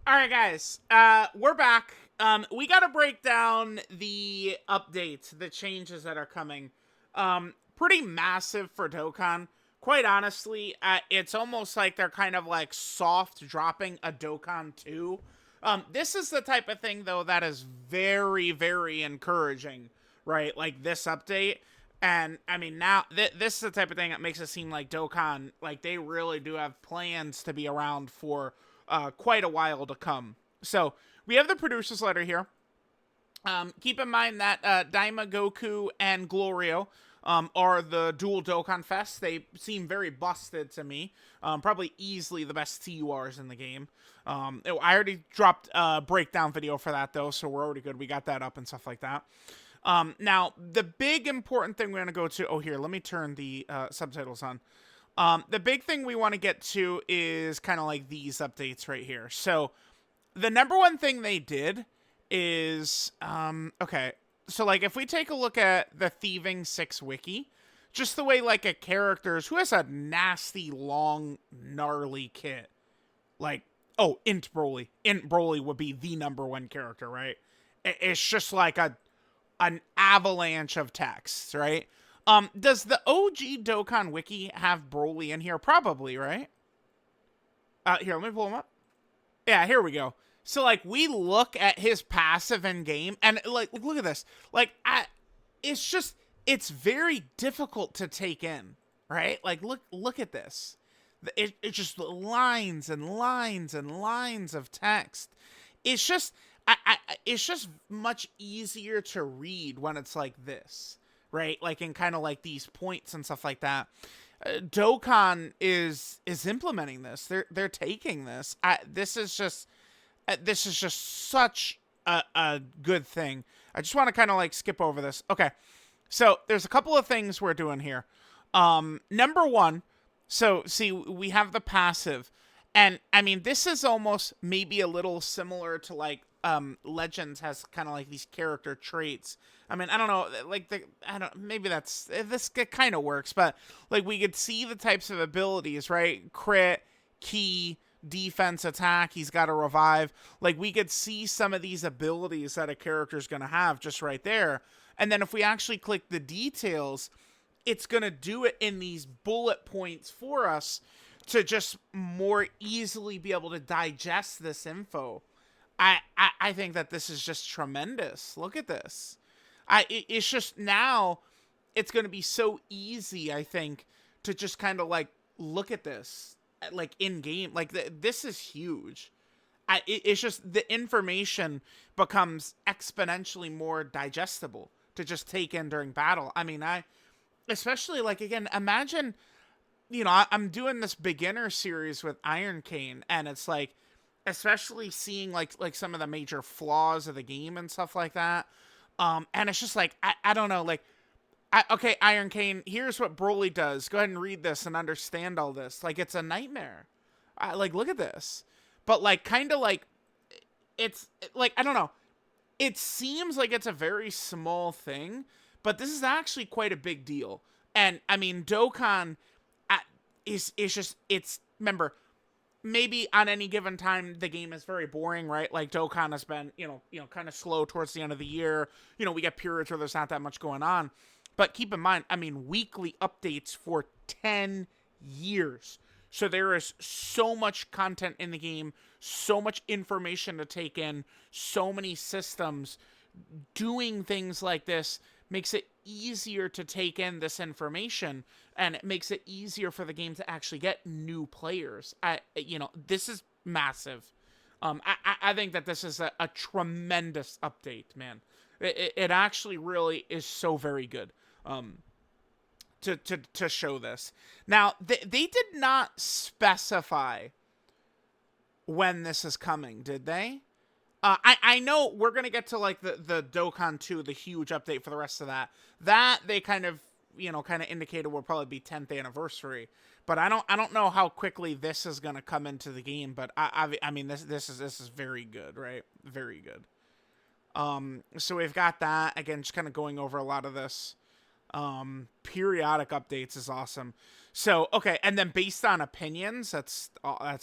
All right, guys. We're back. We got to break down the updates, the changes that are coming. Pretty massive for Dokkan. Quite honestly, it's almost like they're kind of like soft dropping a Dokkan 2. This is the type of thing, though, that is very, very encouraging, right? Like this update. And I mean, now this is the type of thing that makes it seem like Dokkan, like they really do have plans to be around for quite a while to come. So we have the producer's letter here. Keep in mind that Daima Goku and Glorio are the dual Dokkan Fest. They seem very busted to me. Probably easily the best TURs in the game. I already dropped a breakdown video for that, though, so we're already good. We got that up and stuff like that. Now, the big important thing we're going to go to... Oh, here, let me turn the subtitles on. The big thing we want to get to is kind of like these updates right here. So, the number one thing they did is... okay, so like if we take a look at the Thieving 6 wiki, just the way like a character's... Who has a nasty, long, gnarly kit? Like, oh, Int Broly. Int Broly would be the number one character, right? It's just like an avalanche of texts, right? Does the OG Dokkan Wiki have Broly in here? Probably, right? Here, let me pull him up. Yeah, here we go. So, like, we look at his passive in game, and like, look at this. Like, it's just, it's very difficult to take in, right? Like, look at this. It's just lines and lines and lines of text. It's just, it's just much easier to read when it's like this, right? Like in kind of like these points and stuff like that. Dokkan is implementing this. They're taking this. This is just such a good thing. I just want to kind of like skip over this. Okay, so there's a couple of things we're doing here. Number one, so see we have the passive, and I mean this is almost maybe a little similar to like Legends has kind of like these character traits. I mean, I don't know, like maybe this kind of works, but like we could see the types of abilities, right? Crit, key, defense, attack. He's got a revive. Like we could see some of these abilities that a character's gonna have just right there. And then if we actually click the details, it's gonna do it in these bullet points for us to just more easily be able to digest this info. I think that this is just tremendous. Look at this. It's just now it's going to be so easy, I think, to just kind of like look at this like in game. Like this is huge. It's just the information becomes exponentially more digestible to just take in during battle. I mean, especially like again, imagine, you know, I'm doing this beginner series with Iron Cane, and it's like, especially seeing like some of the major flaws of the game and stuff like that. And it's just like, I don't know, like, okay, Iron Cane, here's what Broly does. Go ahead and read this and understand all this. Like, it's a nightmare. Like, look at this. But, like, kind of like, it's, like, I don't know. It seems like it's a very small thing, but this is actually quite a big deal. And, I mean, Dokkan is just, it's, remember, maybe on any given time the game is very boring, right? Like Dokkan has been, you know, kind of slow towards the end of the year. You know, we get periods where there's not that much going on. But keep in mind, I mean, weekly updates for 10 years. So there is so much content in the game, so much information to take in, so many systems. Doing things like this makes it easier to take in this information, and it makes it easier for the game to actually get new players. You know, this is massive. I think that this is a tremendous update, man. It actually really is so very good. To show this. Now, they did not specify when this is coming, did they? I know we're gonna get to like the Dokkan 2, the huge update for the rest of that. That they kind of, you know, kind of indicated will probably be 10th anniversary. But I don't know how quickly this is gonna come into the game. But I mean this is very good, right? Very good. So we've got that again, just kind of going over a lot of this. Periodic updates is awesome. So okay, and then based on opinions, that's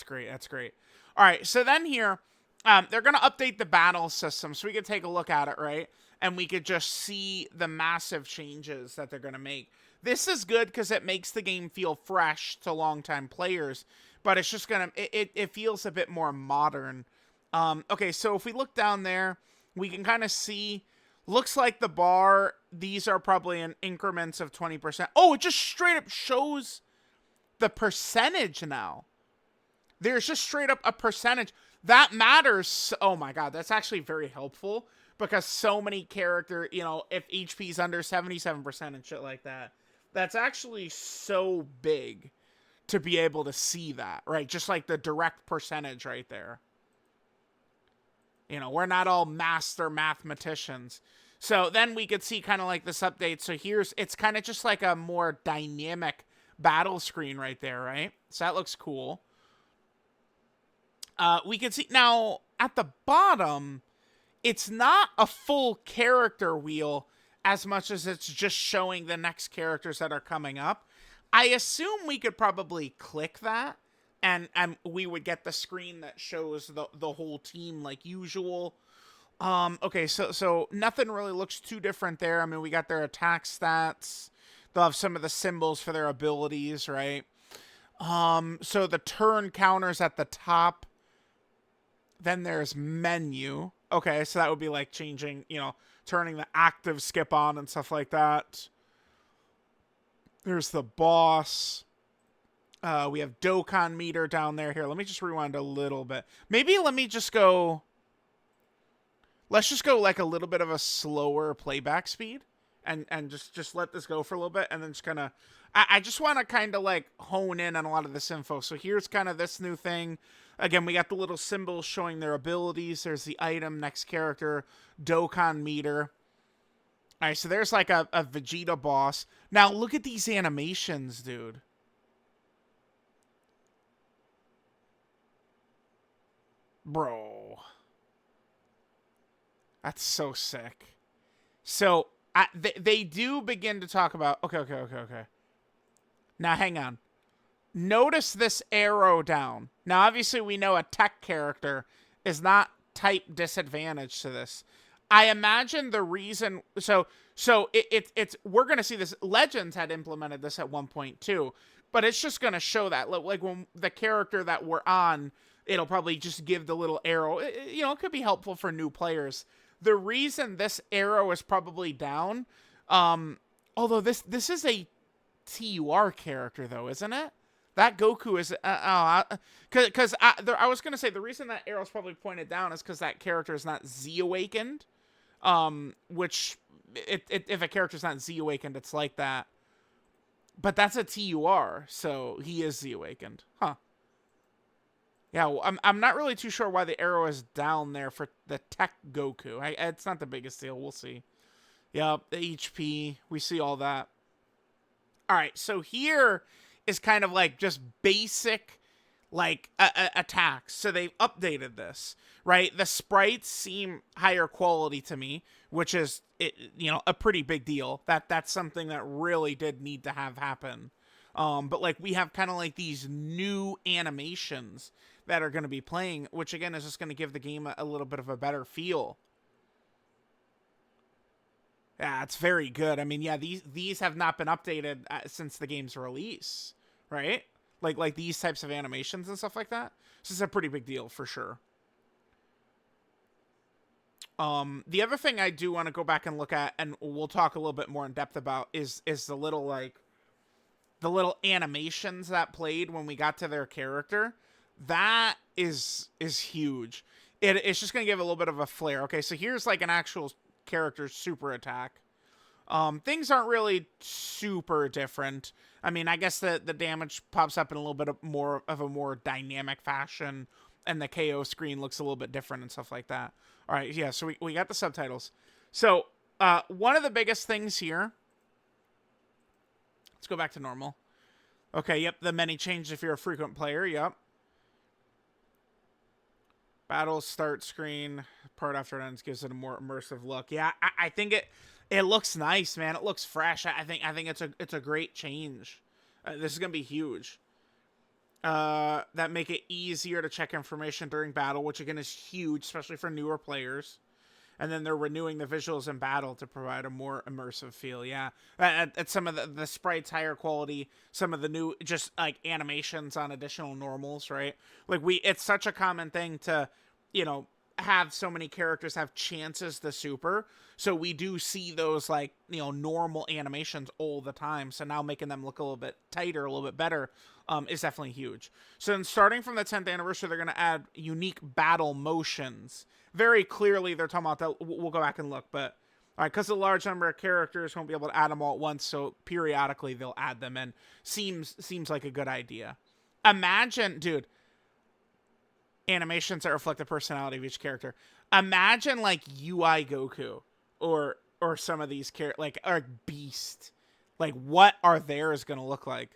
great. That's great. All right, so then here. they're going to update the battle system so we could take a look at it, right? And we could just see the massive changes that they're going to make. This is good because it makes the game feel fresh to longtime players, but it's just going to, it feels a bit more modern. Okay, so if we look down there, we can kind of see, looks like the bar, these are probably in increments of 20%. Oh, it just straight up shows the percentage now. There's just straight up a percentage. That matters. Oh my god, that's actually very helpful because so many character, you know, if HP's under 77% and shit like that, that's actually so big to be able to see that, right? Just like the direct percentage right there. You know, we're not all master mathematicians. So then we could see kind of like this update. So here's, it's kind of just like a more dynamic battle screen right there, right? So that looks cool. We can see now at the bottom, it's not a full character wheel as much as it's just showing the next characters that are coming up. I assume we could probably click that and we would get the screen that shows the whole team like usual. Okay, so nothing really looks too different there. I mean, we got their attack stats. They'll have some of the symbols for their abilities, right? So the turn counters at the top. Then there's menu. Okay, so that would be like changing, you know, turning the active skip on and stuff like that. There's the boss. We have Dokkan meter down there. Here, let me just rewind a little bit. Maybe let me just go... Let's just go like a little bit of a slower playback speed. And just let this go for a little bit. And then just kind of... I just want to kind of like hone in on a lot of this info. So here's kind of this new thing. Again, we got the little symbols showing their abilities. There's the item, next character, Dokkan meter. All right, so there's like a Vegeta boss. Now, look at these animations, dude. Bro. That's so sick. So, they do begin to talk about... Okay. Now, hang on. Notice this arrow down. Now, obviously, we know a tech character is not type disadvantage to this. I imagine the reason... So it's we're going to see this. Legends had implemented this at 1.2, but it's just going to show that. Like, when the character that we're on, it'll probably just give the little arrow. You know, it could be helpful for new players. The reason this arrow is probably down... although this is a TUR character, though, isn't it? That Goku is... Because I was going to say, the reason that arrow's probably pointed down is because that character is not Z-awakened. Which, if a character's not Z-awakened, it's like that. But that's a TUR, so he is Z-awakened. Huh. Yeah, well, I'm not really too sure why the arrow is down there for the tech Goku. It's not the biggest deal. We'll see. Yep, the HP. We see all that. All right, so here is kind of like just basic, like, attacks. So they've updated this, right? The sprites seem higher quality to me, which is, you know, a pretty big deal. That's something that really did need to have happen. But, like, we have kind of, like, these new animations that are going to be playing, which, again, is just going to give the game a little bit of a better feel. Yeah, it's very good. I mean, yeah, these have not been updated since the game's release, right? Like these types of animations and stuff like that. This is a pretty big deal for sure. The other thing I do want to go back and look at, and we'll talk a little bit more in depth about, is the little, like, the little animations that played when we got to their character. That is huge. It's just going to give a little bit of a flair. Okay, so here's like an actual character's super attack. Things aren't really super different. I mean, I guess the damage pops up in a little bit more of a more dynamic fashion, and the KO screen looks a little bit different and stuff like that. All right, yeah, so we got the subtitles. So, one of the biggest things here... Let's go back to normal. Okay, yep, the menu changed if you're a frequent player, yep. Battle start screen. Part after it ends gives it a more immersive look. Yeah, I think it looks nice, man. It looks fresh. I think it's a great change. This is gonna be huge. that make it easier to check information during battle, which again is huge, especially for newer players. And then they're renewing the visuals in battle to provide a more immersive feel. Yeah, at some of the sprites higher quality, some of the new just like animations on additional normals, right? Like it's such a common thing to, you know, have so many characters have chances to super. So we do see those like, you know, normal animations all the time. So now making them look a little bit tighter, a little bit better, is definitely huge. So then starting from the 10th anniversary, they're going to add unique battle motions. Very clearly, they're talking about that. We'll go back and look, but all right, because a large number of characters won't be able to add them all at once, so periodically they'll add them in. Seems like a good idea. Imagine, dude, animations that reflect the personality of each character. Imagine like UI Goku or some of these characters like or Beast. Like what are theirs gonna look like?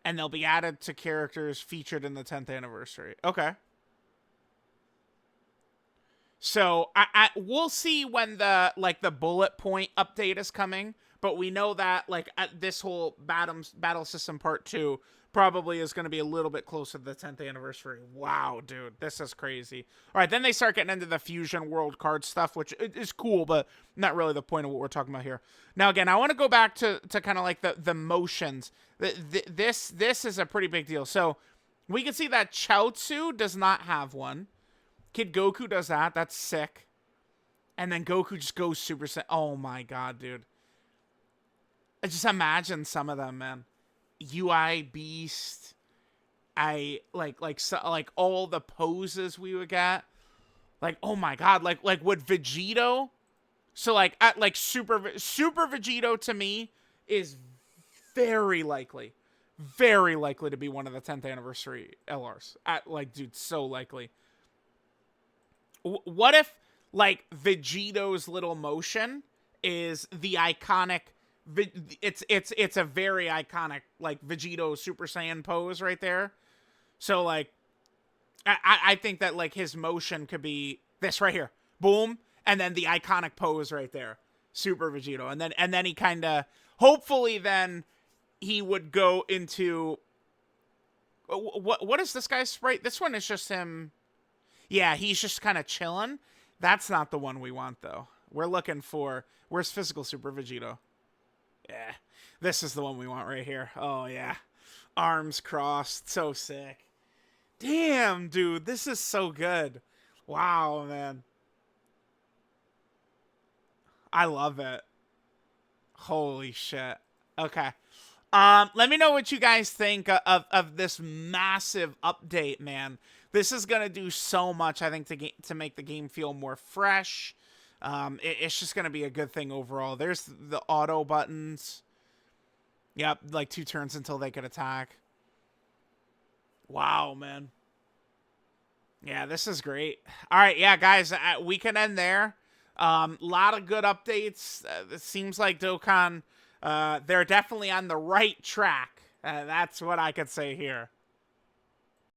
And they'll be added to characters featured in the 10th anniversary. Okay. So we'll see when the bullet point update is coming, but we know that like this whole battle system part 2 probably is going to be a little bit closer to the 10th anniversary. Wow, dude, this is crazy. All right, then they start getting into the Fusion World card stuff, which is cool, but not really the point of what we're talking about here. Now, again, I want to go back to kind of like the motions. This is a pretty big deal. So we can see that Chaozu does not have one. Kid Goku does that. That's sick. And then Goku just goes Super Saiyan. Oh my god, dude. I just imagine some of them, man. UI Beast. I like all the poses we would get. Like, oh my god, like would Vegito? So like Super Vegito to me is very likely to be one of the 10th anniversary LRs. Dude, so likely. What if like Vegito's little motion is the iconic it's a very iconic like Vegito Super Saiyan pose right there. So like I think that like his motion could be this right here. Boom, and then the iconic pose right there. Super Vegito. And then he kind of hopefully then he would go into what is this guy's sprite? This one is just him. Yeah, he's just kind of chilling. That's not the one we want, though. We're looking for... Where's Physical Super Vegito? Yeah, this is the one we want right here. Oh, yeah. Arms crossed. So sick. Damn, dude. This is so good. Wow, man. I love it. Holy shit. Okay. Let me know what you guys think of this massive update, man. This is gonna do so much, I think, to make the game feel more fresh. It's just gonna be a good thing overall. There's the auto buttons. Yep, like 2 turns until they could attack. Wow, man. Yeah, this is great. All right, yeah, guys, we can end there. Lot of good updates. It seems like Dokkan, they're definitely on the right track. That's what I could say here.